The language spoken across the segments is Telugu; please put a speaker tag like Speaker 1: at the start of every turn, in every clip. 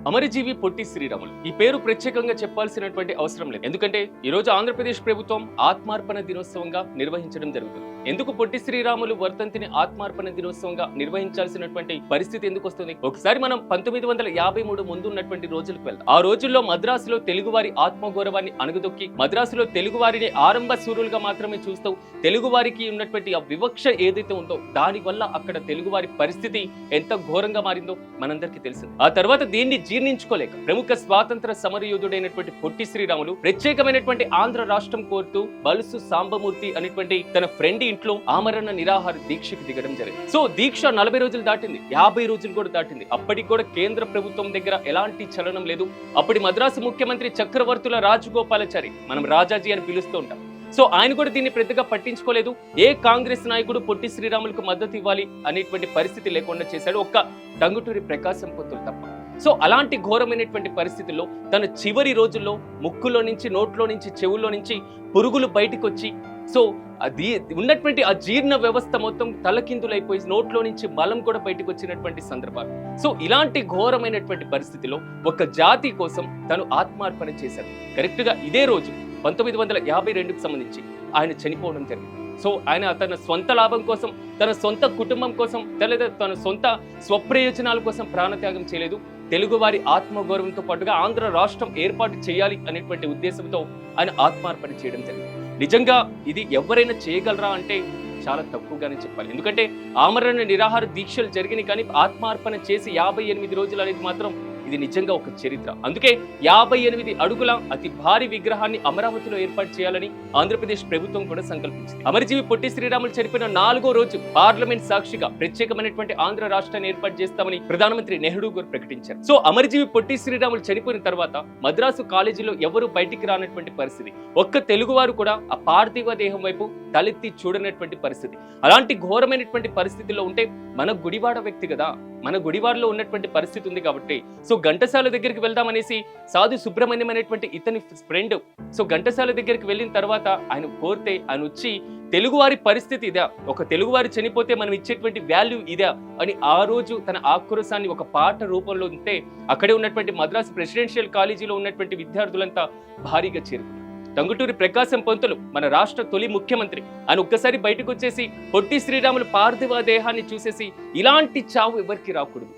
Speaker 1: అమరజీవి పొట్టి శ్రీరాములు ఈ పేరు ప్రత్యేకంగా చెప్పాల్సినటువంటి అవసరం లేదు. ఎందుకంటే ఈ రోజు ఆంధ్రప్రదేశ్ ప్రభుత్వం ఆత్మార్పణ దినోత్సవంగా నిర్వహించడం జరుగుతుంది. ఎందుకు పొట్టి శ్రీరాములు వర్ధంతిని ఆత్మార్పణ దినోత్సవంగా నిర్వహించాల్సినటువంటి పరిస్థితి ఎందుకు వస్తుంది? ఒకసారి మనం 1953 ముందు ఉన్నటువంటి రోజులకు వెళ్దాం. ఆ రోజుల్లో మద్రాసులో తెలుగువారి ఆత్మగౌరవాన్ని అణగదొక్కి మద్రాసులో తెలుగువారిని ఆరంభ సూరులుగా మాత్రమే చూస్తూ తెలుగువారికి ఉన్నటువంటి ఆ వివక్ష ఏదైతే ఉందో దాని వల్ల అక్కడ తెలుగువారి పరిస్థితి ఎంత ఘోరంగా మారిందో మనందరికీ తెలిసింది. ఆ తర్వాత దీన్ని జీర్ణించుకోలేక ప్రముఖ స్వాతంత్ర సమరయోధుడైనటువంటి పొట్టి శ్రీరాములు ప్రత్యేకమైనటువంటి ఆంధ్ర రాష్ట్రం కోరుతూ బలుసు సాంబమూర్తి అనేటువంటి తన ఫ్రెండ్ ఇంట్లో ఆమరణ నిరాహార దీక్షకు దిగడం జరిగింది. సో దీక్ష 40 రోజులు దాటింది, 50 రోజులు కూడా దాటింది. అప్పటికి కూడా కేంద్ర ప్రభుత్వం దగ్గర ఎలాంటి చలనం లేదు. అప్పటి మద్రాసు ముఖ్యమంత్రి చక్రవర్తుల రాజగోపాలాచారి, మనం రాజాజీ అని పిలుస్తూ ఉంటాం. సో ఆయన కూడా దీన్ని పెద్దగా పట్టించుకోలేదు. ఏ కాంగ్రెస్ నాయకుడు పొట్టి శ్రీరాములకు మద్దతు ఇవ్వాలి అనేటువంటి పరిస్థితి లేకుండా చేశాడు, ఒక్క టంగుటూరి ప్రకాశం పంతులు తప్ప. సో అలాంటి ఘోరమైనటువంటి పరిస్థితుల్లో తన చివరి రోజుల్లో ముక్కులో నుంచి, నోట్లో నుంచి, చెవుల్లో నుంచి పురుగులు బయటకు వచ్చి, సో అది ఉన్నటువంటి ఆ జీర్ణ వ్యవస్థ మొత్తం తలకిందులైపోయి నోట్లో నుంచి మలం కూడా బయటకు వచ్చినటువంటి సందర్భాలు. సో ఇలాంటి ఘోరమైనటువంటి పరిస్థితిలో ఒక జాతి కోసం తను ఆత్మార్పణ చేశారు. కరెక్ట్ గా ఇదే రోజు 1952కు సంబంధించి ఆయన చనిపోవడం జరిగింది. సో ఆయన తన సొంత లాభం కోసం, తన సొంత కుటుంబం కోసం, లేదా తన సొంత స్వప్రయోజనాల కోసం ప్రాణత్యాగం చేయలేదు. తెలుగువారి ఆత్మగౌరవంతో పాటుగా ఆంధ్ర రాష్ట్రం ఏర్పాటు చేయాలి అనేటువంటి ఉద్దేశంతో ఆయన ఆత్మార్పణ చేయడం జరిగింది. నిజంగా ఇది ఎవరైనా చేయగలరా అంటే చాలా తక్కువగానే చెప్పాలి. ఎందుకంటే ఆమరణ నిరాహార దీక్షలు జరిగినాయి, కానీ ఆత్మార్పణ చేసి 58 రోజులు అనేది మాత్రం ఇది నిజంగా ఒక చరిత్ర. అందుకే 58 అడుగుల అతి భారీ విగ్రహాన్ని అమరావతిలో ఏర్పాటు చేయాలని ఆంధ్రప్రదేశ్ ప్రభుత్వం కూడా సంకల్పించింది. అమరజీవి పొట్టి శ్రీరాములు చనిపోయిన 4వ రోజు పార్లమెంట్ సాక్షిగా ప్రత్యేకమైనటువంటి ఆంధ్ర రాష్ట్రాన్ని ఏర్పాటు చేస్తామని ప్రధానమంత్రి నెహ్రూ గారు ప్రకటించారు. సో అమరజీవి పొట్టి శ్రీరాములు చనిపోయిన తర్వాత మద్రాసు కాలేజీలో ఎవరు బయటికి రానటువంటి పరిస్థితి, ఒక్క తెలుగువారు కూడా ఆ పార్థివ దేహం వైపు తలెత్తి చూడనటువంటి పరిస్థితి. అలాంటి ఘోరమైనటువంటి పరిస్థితిలో ఉంటే మన గుడివాడ వ్యక్తి కదా, మన గుడివాడలో ఉన్నటువంటి పరిస్థితి ఉంది కాబట్టి సో ఘంటసాల దగ్గరికి వెళ్దామనేసి సాధు సుబ్రహ్మణ్యం అనేటువంటి ఇతని ఫ్రెండ్ సో ఘంటసాల దగ్గరికి వెళ్ళిన తర్వాత ఆయన కోరితే ఆయన వచ్చి తెలుగువారి పరిస్థితి ఇదా, ఒక తెలుగువారి చనిపోతే మనం ఇచ్చేటువంటి వాల్యూ ఇదా అని ఆ రోజు తన ఆక్రోశాన్ని ఒక పాట రూపంలో ఉంటే అక్కడే ఉన్నటువంటి మద్రాసు ప్రెసిడెన్షియల్ కాలేజీలో ఉన్నటువంటి విద్యార్థులంతా భారీగా చేరుకున్నారు. టంగుటూరి ప్రకాశం పంతులు మన రాష్ట్ర తొలి ముఖ్యమంత్రి, ఆయన ఒక్కసారి బయటకు వచ్చేసి పొట్టి శ్రీరాములు పార్థివ దేహాన్ని చూసేసి ఇలాంటి చావు ఎవరికి రాకూడదు,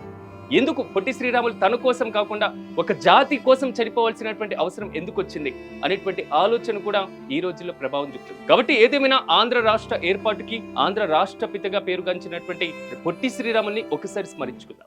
Speaker 1: ఎందుకు పొట్టి శ్రీరాములు తన కోసం కాకుండా ఒక జాతి కోసం చనిపోవాల్సినటువంటి అవసరం ఎందుకు వచ్చింది అనేటువంటి ఆలోచన కూడా ఈ రోజుల్లో ప్రభావం చూపుతుంది. కాబట్టి ఏదేమైనా ఆంధ్ర రాష్ట్ర ఏర్పాటుకి ఆంధ్ర రాష్ట్రపితగా పేరుగాంచినటువంటి పొట్టి శ్రీరాముల్ని ఒకసారి స్మరించుకుందాం.